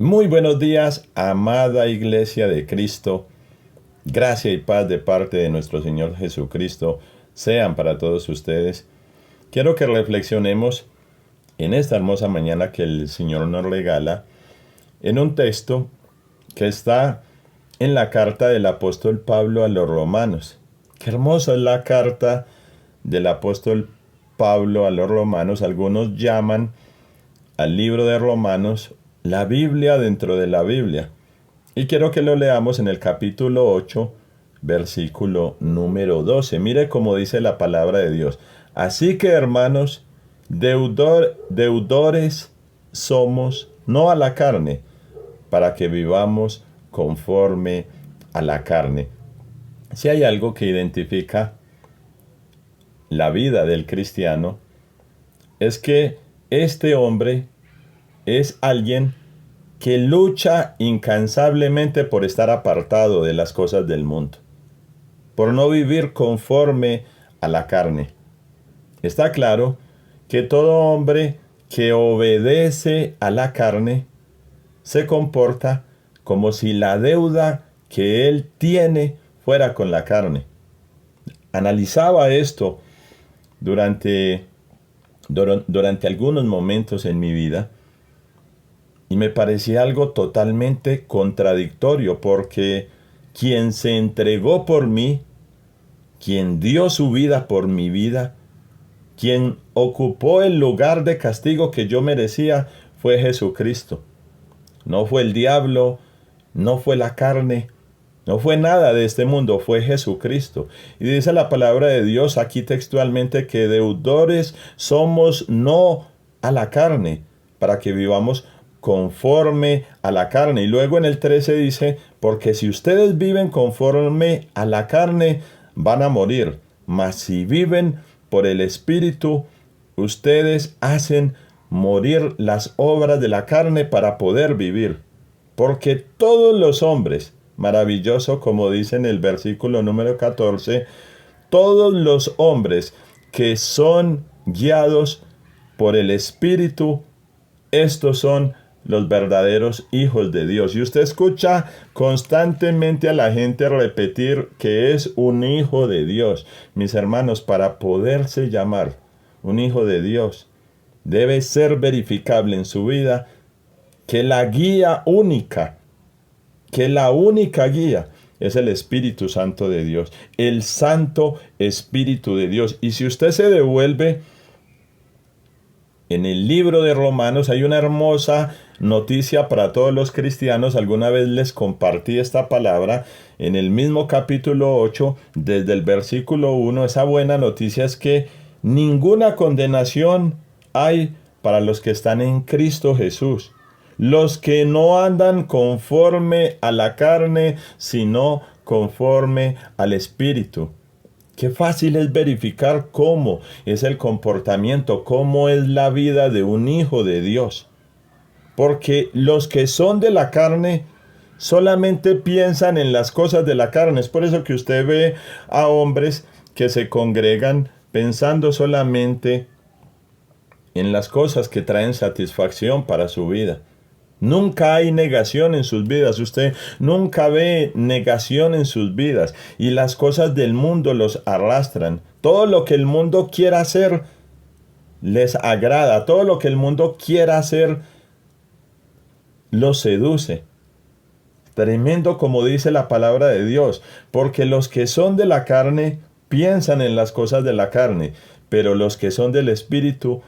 Muy buenos días, amada Iglesia de Cristo. Gracia y paz de parte de nuestro Señor Jesucristo sean para todos ustedes. Quiero que reflexionemos en esta hermosa mañana que el Señor nos regala en un texto que está en la carta del apóstol Pablo a los romanos. Qué hermosa es la carta del apóstol Pablo a los romanos. Algunos llaman al libro de Romanos la Biblia dentro de la Biblia. Y quiero que lo leamos en el capítulo 8, versículo número 12. Mire cómo dice la palabra de Dios. Así que, hermanos, deudores somos, no a la carne, para que vivamos conforme a la carne. Si hay algo que identifica la vida del cristiano, es que este hombre es alguien que lucha incansablemente por estar apartado de las cosas del mundo, por no vivir conforme a la carne. Está claro que todo hombre que obedece a la carne se comporta como si la deuda que él tiene fuera con la carne. Analizaba esto durante algunos momentos en mi vida y me parecía algo totalmente contradictorio, porque quien se entregó por mí, quien dio su vida por mi vida, quien ocupó el lugar de castigo que yo merecía, fue Jesucristo. No fue el diablo, no fue la carne, no fue nada de este mundo, fue Jesucristo. Y dice la palabra de Dios aquí textualmente que deudores somos no a la carne, para que vivamos conforme a la carne. Y luego en el 13 dice, porque si ustedes viven conforme a la carne, van a morir. Mas si viven por el Espíritu, ustedes hacen morir las obras de la carne para poder vivir. Porque todos los hombres, maravilloso como dice en el versículo número 14, todos los hombres que son guiados por el Espíritu, estos son los verdaderos hijos de Dios. Y usted escucha constantemente a la gente repetir que es un hijo de Dios. Mis hermanos, para poderse llamar un hijo de Dios, debe ser verificable en su vida que la única guía es el Espíritu Santo de Dios, el Santo Espíritu de Dios. Y si usted se devuelve en el libro de Romanos, hay una hermosa noticia para todos los cristianos. Alguna vez les compartí esta palabra en el mismo capítulo 8, desde el versículo 1. Esa buena noticia es que ninguna condenación hay para los que están en Cristo Jesús, los que no andan conforme a la carne, sino conforme al Espíritu. Qué fácil es verificar cómo es el comportamiento, cómo es la vida de un hijo de Dios. Porque los que son de la carne solamente piensan en las cosas de la carne. Es por eso que usted ve a hombres que se congregan pensando solamente en las cosas que traen satisfacción para su vida. Nunca hay negación en sus vidas. Usted nunca ve negación en sus vidas. Y las cosas del mundo los arrastran. Todo lo que el mundo quiera hacer les agrada. Todo lo que el mundo quiera hacer los seduce. Tremendo como dice la palabra de Dios. Porque los que son de la carne piensan en las cosas de la carne. Pero los que son del Espíritu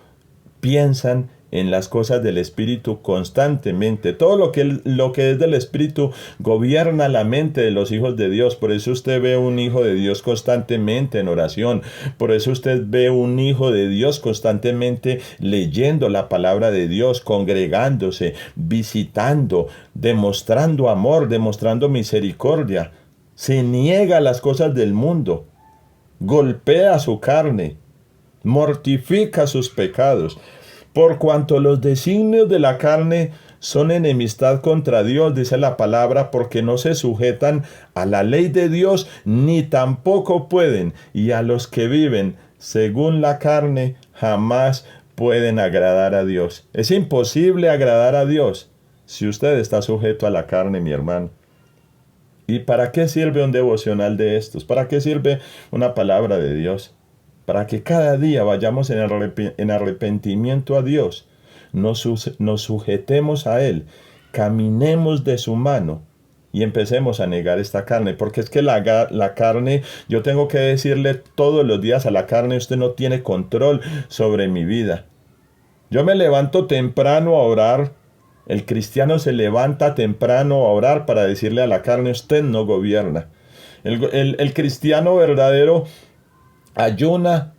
piensan en las cosas del Espíritu constantemente. Todo lo que es del Espíritu gobierna la mente de los hijos de Dios. Por eso usted ve un hijo de Dios constantemente en oración. Por eso usted ve un hijo de Dios constantemente leyendo la palabra de Dios, congregándose, visitando, demostrando amor, demostrando misericordia. Se niega a las cosas del mundo, golpea su carne, mortifica sus pecados. Por cuanto los designios de la carne son enemistad contra Dios, dice la palabra, porque no se sujetan a la ley de Dios, ni tampoco pueden, y a los que viven según la carne jamás pueden agradar a Dios. Es imposible agradar a Dios si usted está sujeto a la carne, mi hermano. ¿Y para qué sirve un devocional de estos? ¿Para qué sirve una palabra de Dios? Para que cada día vayamos en arrepentimiento a Dios, nos sujetemos a Él, caminemos de su mano y empecemos a negar esta carne. Porque es que la carne, yo tengo que decirle todos los días a la carne, usted no tiene control sobre mi vida. Yo me levanto temprano a orar. El cristiano se levanta temprano a orar para decirle a la carne, usted no gobierna. El cristiano verdadero ayuna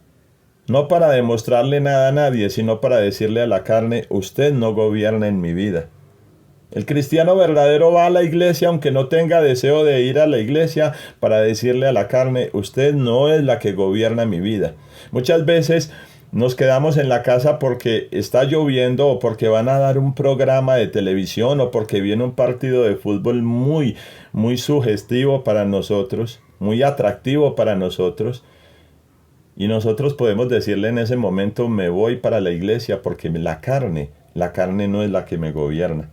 no para demostrarle nada a nadie, sino para decirle a la carne, usted no gobierna en mi vida. El cristiano verdadero va a la iglesia aunque no tenga deseo de ir a la iglesia para decirle a la carne, usted no es la que gobierna mi vida. Muchas veces nos quedamos en la casa porque está lloviendo o porque van a dar un programa de televisión o porque viene un partido de fútbol muy sugestivo para nosotros, muy atractivo para nosotros. Y nosotros podemos decirle en ese momento, me voy para la iglesia porque la carne no es la que me gobierna.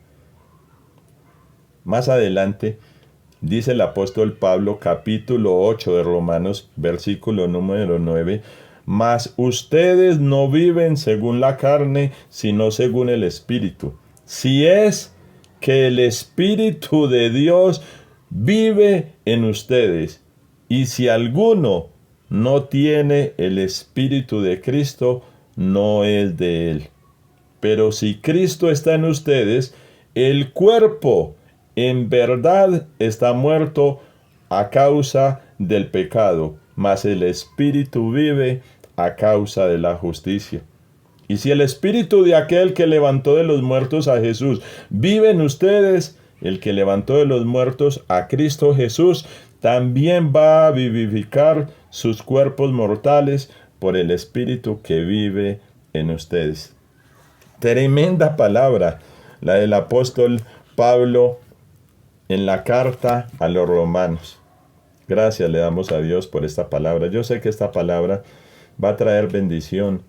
Más adelante, dice el apóstol Pablo, capítulo 8 de Romanos, versículo número 9, mas ustedes no viven según la carne, sino según el Espíritu. Si es que el Espíritu de Dios vive en ustedes, y si alguno no tiene el Espíritu de Cristo, no es de él. Pero si Cristo está en ustedes, el cuerpo en verdad está muerto a causa del pecado, mas el Espíritu vive a causa de la justicia. Y si el Espíritu de aquel que levantó de los muertos a Jesús vive en ustedes, el que levantó de los muertos a Cristo Jesús, también va a vivificar sus cuerpos mortales por el Espíritu que vive en ustedes. Tremenda palabra, la del apóstol Pablo en la carta a los romanos. Gracias le damos a Dios por esta palabra. Yo sé que esta palabra va a traer bendición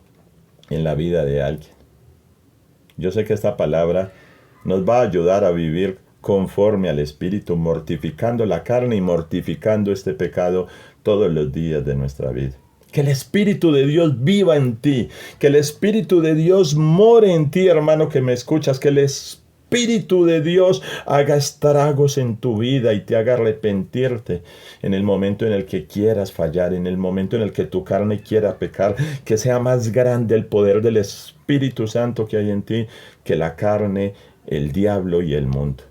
en la vida de alguien. Yo sé que esta palabra nos va a ayudar a vivir conforme al Espíritu, mortificando la carne y mortificando este pecado todos los días de nuestra vida. Que el Espíritu de Dios viva en ti, que el Espíritu de Dios more en ti, hermano que me escuchas, que el Espíritu de Dios haga estragos en tu vida y te haga arrepentirte en el momento en el que quieras fallar, en el momento en el que tu carne quiera pecar, que sea más grande el poder del Espíritu Santo que hay en ti que la carne, el diablo y el mundo.